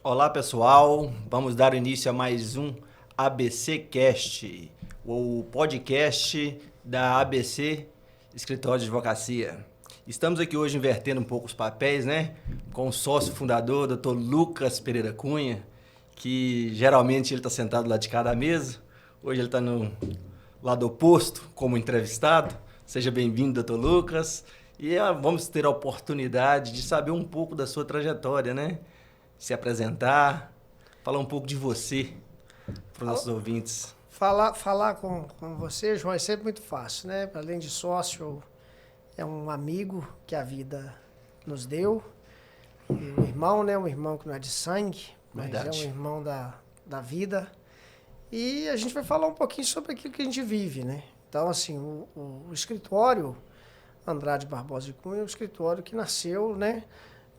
Olá pessoal, vamos dar início a mais um ABC Cast, o podcast da ABC Escritório de Advocacia. Estamos aqui hoje invertendo um pouco os papéis, né? Com o sócio fundador, Dr. Lucas Pereira Cunha, que geralmente ele está sentado lá de cada mesa. Hoje ele está no lado oposto, como entrevistado. Seja bem-vindo, Dr. Lucas. E vamos ter a oportunidade de saber um pouco da sua trajetória, né? Se apresentar, falar um pouco de você para os nossos Fala- ouvintes. Falar com você, João, é sempre muito fácil, né? Além de sócio, é um amigo que a vida nos deu. E um irmão, né? Um irmão que não é de sangue, mas é um Verdade. irmão da vida. E a gente vai falar um pouquinho sobre aquilo que a gente vive, né? Então, assim, o escritório Andrade Barbosa e Cunha é um escritório que nasceu, né?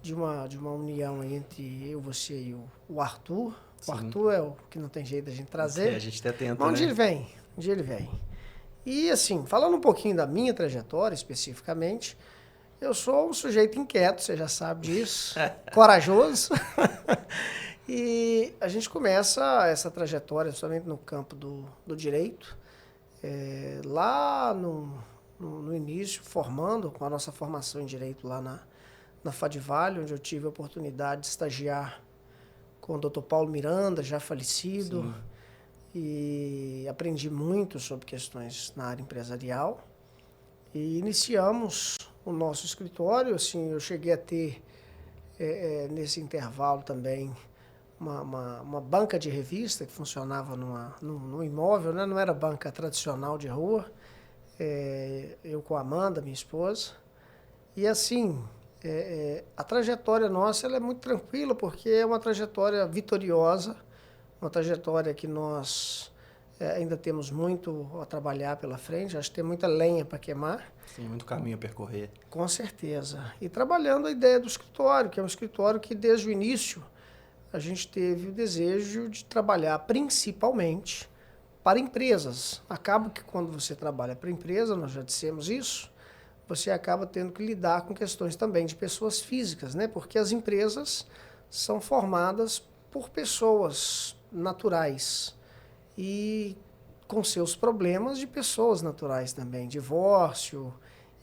De uma união aí entre eu, você e o Arthur. O Sim. Arthur é o que não tem jeito da gente É, a trazer. gente até tenta, Mas um dia né? ele vem, um dia ele vem. E assim, falando um pouquinho da minha trajetória especificamente, eu sou um sujeito inquieto, você já sabe disso, corajoso. E a gente começa essa trajetória somente no campo do direito, lá no início, formando, com a nossa formação em direito lá na Fadivale, onde eu tive a oportunidade de estagiar com o Dr. Paulo Miranda, já falecido, Sim. e aprendi muito sobre questões na área empresarial. E iniciamos o nosso escritório. Assim, eu cheguei a ter, nesse intervalo também, uma banca de revista que funcionava num imóvel, né? Não era banca tradicional de rua. Eu com a Amanda, minha esposa. E assim, a trajetória nossa ela é muito tranquila, porque é uma trajetória vitoriosa, uma trajetória que nós ainda temos muito a trabalhar pela frente, acho que tem muita lenha para queimar, Sim, muito caminho a percorrer. com certeza. E trabalhando a ideia do escritório, que é um escritório que desde o início a gente teve o desejo de trabalhar principalmente para empresas. Acaba que quando você trabalha para empresa, nós já dissemos isso, você acaba tendo que lidar com questões também de pessoas físicas, né? Porque as empresas são formadas por pessoas naturais e com seus problemas de pessoas naturais também, divórcio,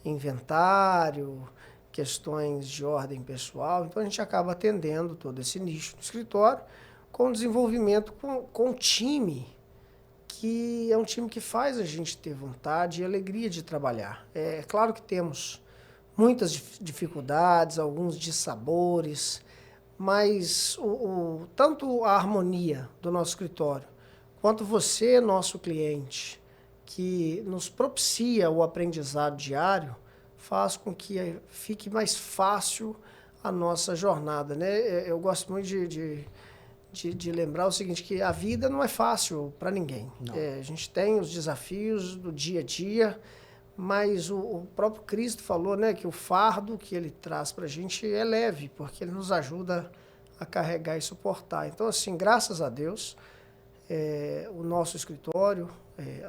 inventário, questões de ordem pessoal. Então a gente acaba atendendo todo esse nicho no escritório com desenvolvimento com time, que é um time que faz a gente ter vontade e alegria de trabalhar. É claro que temos muitas dificuldades, alguns dissabores, mas tanto a harmonia do nosso escritório, quanto você, nosso cliente, que nos propicia o aprendizado diário, faz com que fique mais fácil a nossa jornada, né? Eu gosto muito de lembrar o seguinte, que a vida não é fácil para ninguém. Não. A gente tem os desafios do dia a dia, mas o próprio Cristo falou, né, que o fardo que ele traz para a gente é leve, porque ele nos ajuda a carregar e suportar. Então, assim, graças a Deus, o nosso escritório,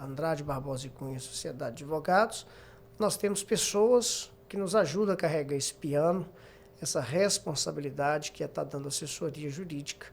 Andrade Barbosa e Cunha Sociedade de Advogados, nós temos pessoas que nos ajudam a carregar esse piano, essa responsabilidade que é estar dando assessoria jurídica,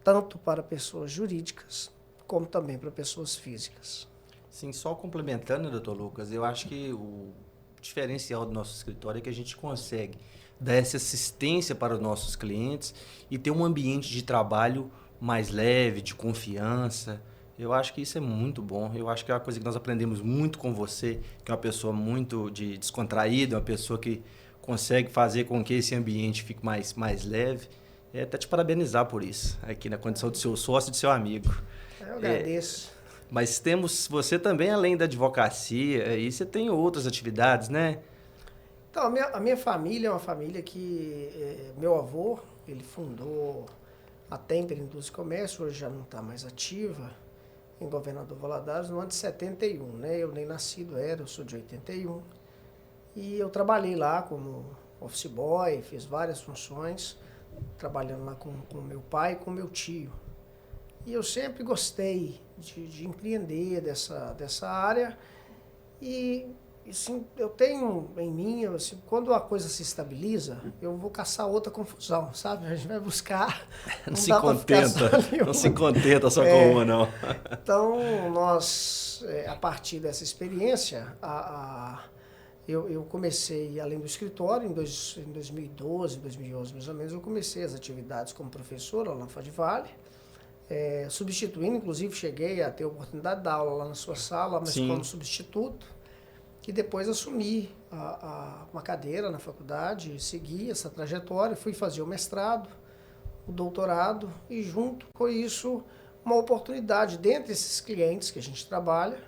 tanto para pessoas jurídicas, como também para pessoas físicas. Sim, só complementando, doutor Lucas, eu acho que o diferencial do nosso escritório é que a gente consegue dar essa assistência para os nossos clientes e ter um ambiente de trabalho mais leve, de confiança. Eu acho que isso é muito bom. Eu acho que é uma coisa que nós aprendemos muito com você, que é uma pessoa muito descontraída, uma pessoa que consegue fazer com que esse ambiente fique mais leve. É até te parabenizar por isso, aqui na condição de seu sócio e de seu amigo. Eu É, agradeço. mas temos você também, além da advocacia, e você tem outras atividades, né? Então, a minha família é uma família que meu avô, ele fundou a Temper Indústria e Comércio, hoje já não está mais ativa, em Governador Valadares, no ano de 71, né? Eu nem nascido era, eu sou de 81. E eu trabalhei lá como office boy, fiz várias funções, trabalhando lá com meu pai e com meu tio. E eu sempre gostei de empreender dessa área. E assim, eu tenho em mim, assim, quando a coisa se estabiliza, eu vou caçar outra confusão, sabe? A gente vai buscar, Não não se dá para ficar só contenta, ali não se uma. contenta só com uma, não. Então, nós, a partir dessa experiência, eu comecei, além do escritório, em 2012, 2011, mais ou menos, eu comecei as atividades como professor lá na Fadivale, substituindo, inclusive cheguei a ter a oportunidade de dar aula lá na sua sala, mas Sim. como substituto, que depois assumi uma cadeira na faculdade, segui essa trajetória, fui fazer o mestrado, o doutorado e junto com isso uma oportunidade, dentre esses clientes que a gente trabalha,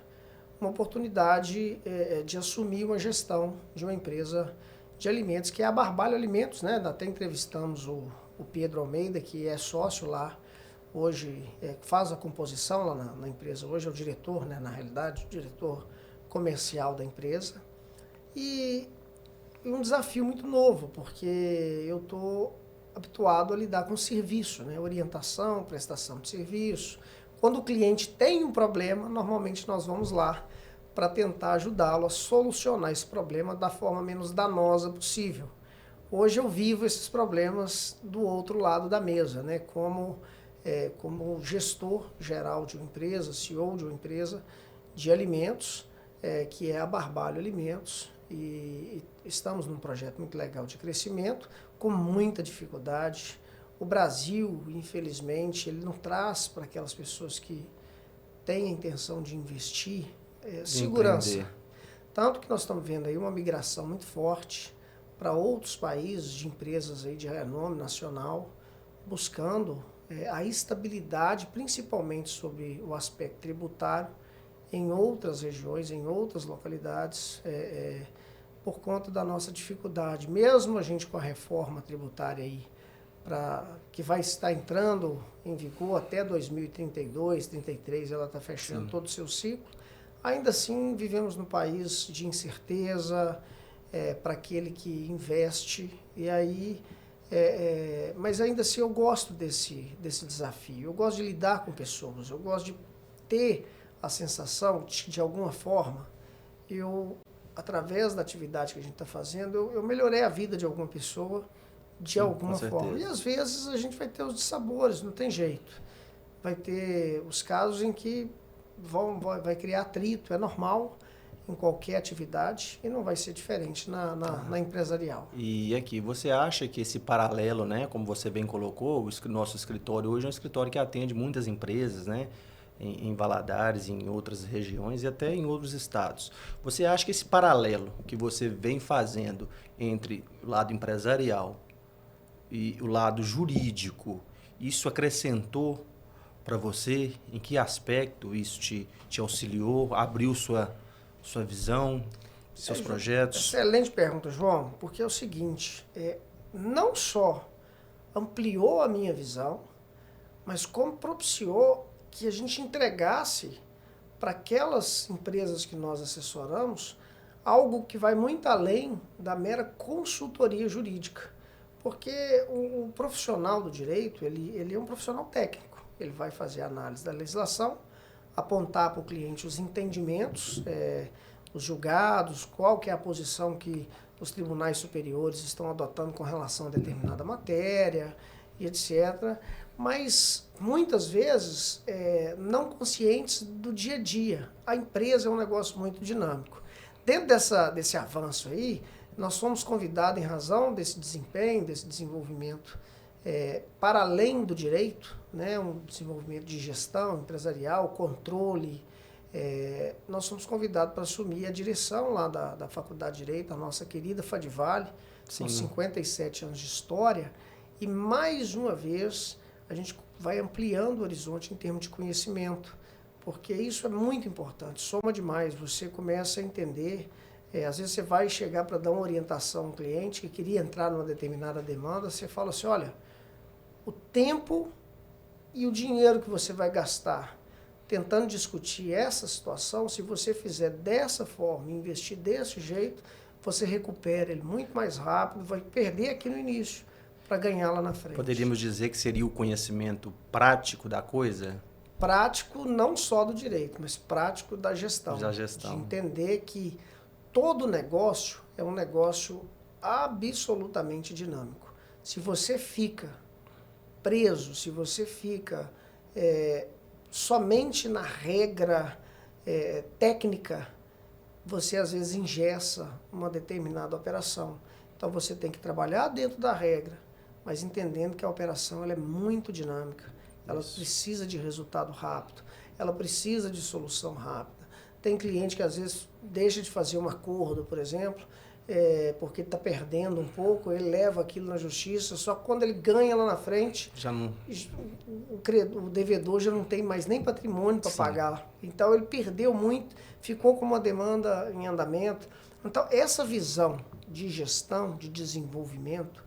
uma oportunidade de assumir uma gestão de uma empresa de alimentos, que é a Barbalho Alimentos, né? Até entrevistamos o Pedro Almeida, que é sócio lá, hoje faz a composição lá na empresa, hoje é o diretor, né? Na realidade, o diretor comercial da empresa. E um desafio muito novo, porque eu estou habituado a lidar com serviço, né? Orientação, prestação de serviço. Quando o cliente tem um problema, normalmente nós vamos lá para tentar ajudá-lo a solucionar esse problema da forma menos danosa possível. Hoje eu vivo esses problemas do outro lado da mesa, né? Como gestor geral de uma empresa, CEO de uma empresa de alimentos, que é a Barbalho Alimentos, e estamos num projeto muito legal de crescimento, com muita dificuldade. O Brasil, infelizmente, ele não traz para aquelas pessoas que têm a intenção de investir segurança. Empreender. Tanto que nós estamos vendo aí uma migração muito forte para outros países de empresas aí de renome nacional, buscando a estabilidade, principalmente sobre o aspecto tributário, em outras regiões, em outras localidades, por conta da nossa dificuldade. Mesmo a gente com a reforma tributária aí, que vai estar entrando em vigor até 2032, 2033, ela está fechando Sim. todo o seu ciclo, ainda assim vivemos num país de incerteza para aquele que investe, e aí, mas ainda assim eu gosto desse desafio, eu gosto de lidar com pessoas, eu gosto de ter a sensação de alguma forma, através da atividade que a gente está fazendo, eu melhorei a vida de alguma pessoa de alguma forma. E às vezes a gente vai ter os dissabores, não tem jeito. Vai ter os casos em que vai criar atrito, é normal em qualquer atividade e não vai ser diferente na empresarial. E aqui, você acha que esse paralelo, né, como você bem colocou, o nosso escritório hoje é um escritório que atende muitas empresas, né, em Valadares, em outras regiões e até em outros estados. Você acha que esse paralelo que você vem fazendo entre o lado empresarial e o lado jurídico, isso acrescentou para você? Em que aspecto isso te auxiliou, abriu sua visão, seus projetos? Excelente pergunta, João, porque é o seguinte, não só ampliou a minha visão, mas como propiciou que a gente entregasse para aquelas empresas que nós assessoramos algo que vai muito além da mera consultoria jurídica. Porque o profissional do direito, ele é um profissional técnico. Ele vai fazer a análise da legislação, apontar para o cliente os entendimentos, os julgados, qual que é a posição que os tribunais superiores estão adotando com relação a determinada matéria, e etc. Mas, muitas vezes, não conscientes do dia a dia. A empresa é um negócio muito dinâmico. Dentro desse avanço aí, nós fomos convidados, em razão desse desempenho, desse desenvolvimento, para além do direito, né, um desenvolvimento de gestão empresarial, controle, nós fomos convidados para assumir a direção lá da Faculdade de Direito, a nossa querida Fadivale, com 57 anos de história, e mais uma vez a gente vai ampliando o horizonte em termos de conhecimento, porque isso é muito importante, soma demais, você começa a entender, às vezes você vai chegar para dar uma orientação a um cliente que queria entrar numa determinada demanda, você fala assim, olha, o tempo e o dinheiro que você vai gastar tentando discutir essa situação, se você fizer dessa forma, investir desse jeito, você recupera ele muito mais rápido, vai perder aqui no início para ganhar lá na frente. Poderíamos dizer que seria o conhecimento prático da coisa? Prático não só do direito, mas prático da gestão. Da gestão. De entender que todo negócio é um negócio absolutamente dinâmico. Se você fica preso, se você fica somente na regra técnica, você às vezes engessa uma determinada operação. Então você tem que trabalhar dentro da regra, mas entendendo que a operação ela é muito dinâmica. Ela precisa de resultado rápido, ela precisa de solução rápida. Tem cliente que às vezes deixa de fazer um acordo, por exemplo, porque está perdendo um pouco, ele leva aquilo na justiça, só que quando ele ganha lá na frente, já não... o devedor já não tem mais nem patrimônio para pagar. Então ele perdeu muito, ficou com uma demanda em andamento. Então essa visão de gestão, de desenvolvimento,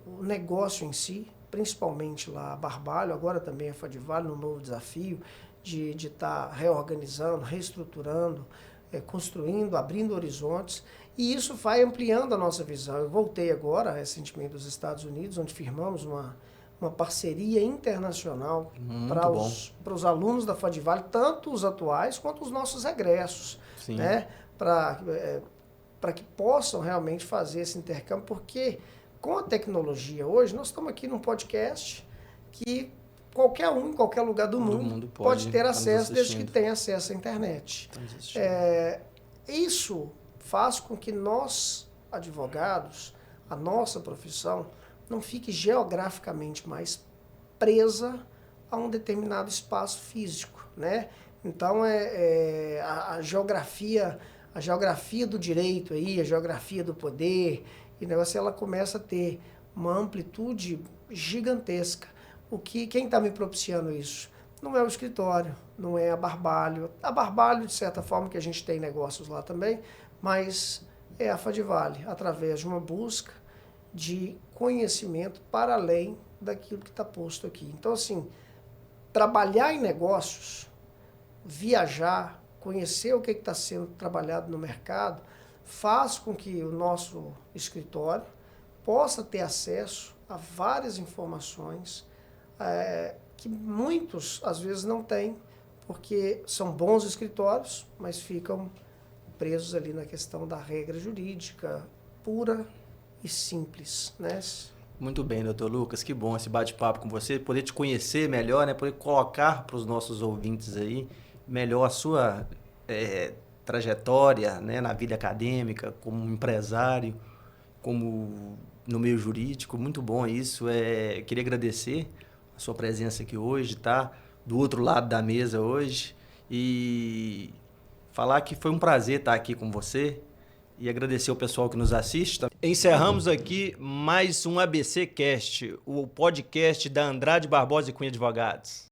o negócio em si, principalmente lá a Barbalho, agora também a Fadivale, no novo desafio de estar reorganizando, reestruturando, construindo, abrindo horizontes, e isso vai ampliando a nossa visão. Eu voltei agora, recentemente, dos Estados Unidos, onde firmamos uma parceria internacional para os alunos da Fadivale, tanto os atuais quanto os nossos egressos, né? Para que possam realmente fazer esse intercâmbio, porque com a tecnologia hoje, nós estamos aqui num podcast que qualquer um, em qualquer lugar do mundo pode ter acesso, desde que tenha acesso à internet. Isso faz com que nós, advogados, a nossa profissão, não fique geograficamente mais presa a um determinado espaço físico, né? Então, a geografia do direito, aí, a geografia do poder, e negócio, ela começa a ter uma amplitude gigantesca. Quem está me propiciando isso? Não é o escritório, não é a Barbalho. A Barbalho, de certa forma, que a gente tem negócios lá também, mas é a Fadivale, através de uma busca de conhecimento para além daquilo que está posto aqui. Então, assim, trabalhar em negócios, viajar, conhecer o que está sendo trabalhado no mercado, faz com que o nosso escritório possa ter acesso a várias informações que muitos, às vezes, não têm, porque são bons escritórios, mas ficam presos ali na questão da regra jurídica pura e simples, né? Muito bem, doutor Lucas, que bom esse bate-papo com você, poder te conhecer melhor, né? Poder colocar para os nossos ouvintes aí melhor a sua trajetória, né? Na vida acadêmica, como empresário, como no meio jurídico. Muito bom isso. Queria agradecer a sua presença aqui hoje, tá? Do outro lado da mesa hoje, e falar que foi um prazer estar aqui com você e agradecer o pessoal que nos assiste. Encerramos aqui mais um ABC Cast, o podcast da Andrade Barbosa e Cunha Advogados.